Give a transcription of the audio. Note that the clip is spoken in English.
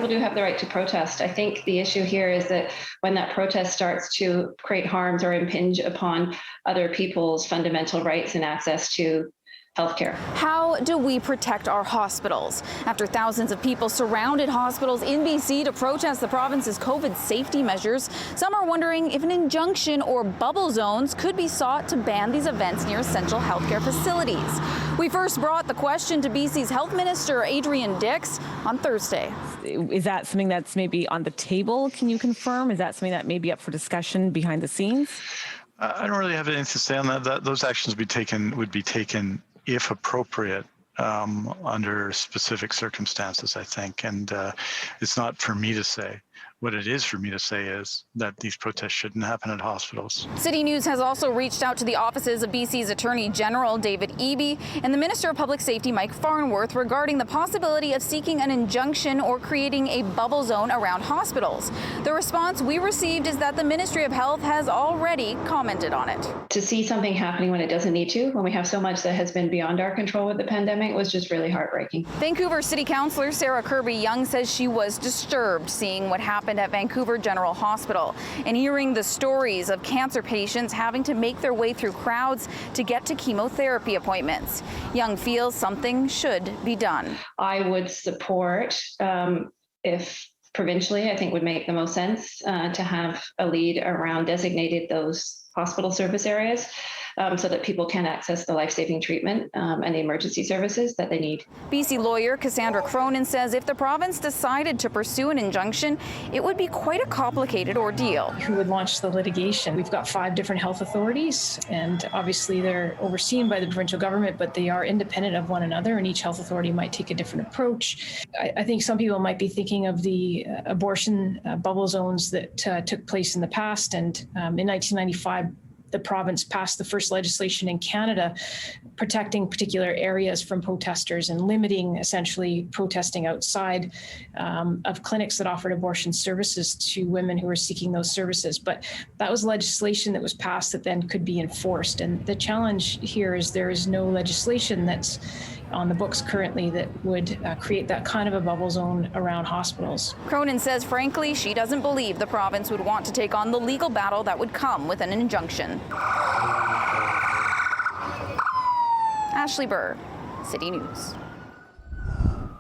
people do have the right to protest. I think the issue here is that when that protest starts to create harms or impinge upon other people's fundamental rights and access to healthcare. How do we protect our hospitals? After thousands of people surrounded hospitals in BC to protest the province's COVID safety measures, some are wondering if an injunction or bubble zones could be sought to ban these events near essential healthcare facilities. We first brought the question to BC's Health Minister Adrian Dix on Thursday. Is that something that's maybe on the table? Can you confirm? Is that something that may be up for discussion behind the scenes? I don't really have anything to say on that. Those actions would be taken if appropriate, under specific circumstances, I think. And it's not for me to say. What it is for me to say is that these protests shouldn't happen at hospitals. City News has also reached out to the offices of BC's Attorney General David Eby and the Minister of Public Safety Mike Farnworth regarding the possibility of seeking an injunction or creating a bubble zone around hospitals. The response we received is that the Ministry of Health has already commented on it. To see something happening when it doesn't need to, when we have so much that has been beyond our control with the pandemic, was just really heartbreaking. Vancouver City Councilor Sarah Kirby-Young says she was disturbed seeing what happened at Vancouver General Hospital and hearing the stories of cancer patients having to make their way through crowds to get to chemotherapy appointments. Young feels something should be done. I would support, if provincially, I think would make the most sense, to have a lead around designated those hospital service areas so that people can access the life-saving treatment and the emergency services that they need. BC lawyer Cassandra Cronin says if the province decided to pursue an injunction, it would be quite a complicated ordeal. Who would launch the litigation? We've got 5 different health authorities, and obviously they're overseen by the provincial government, but they are independent of one another, and each health authority might take a different approach. I think some people might be thinking of the abortion bubble zones that took place in the past, and in 1995, the province passed the first legislation in Canada protecting particular areas from protesters and limiting essentially protesting outside of clinics that offered abortion services to women who were seeking those services. But that was legislation that was passed that then could be enforced. And the challenge here is there is no legislation that's on the books currently that would create that kind of a bubble zone around hospitals. Cronin says, frankly, she doesn't believe the province would want to take on the legal battle that would come with an injunction. Ashley Burr, City News.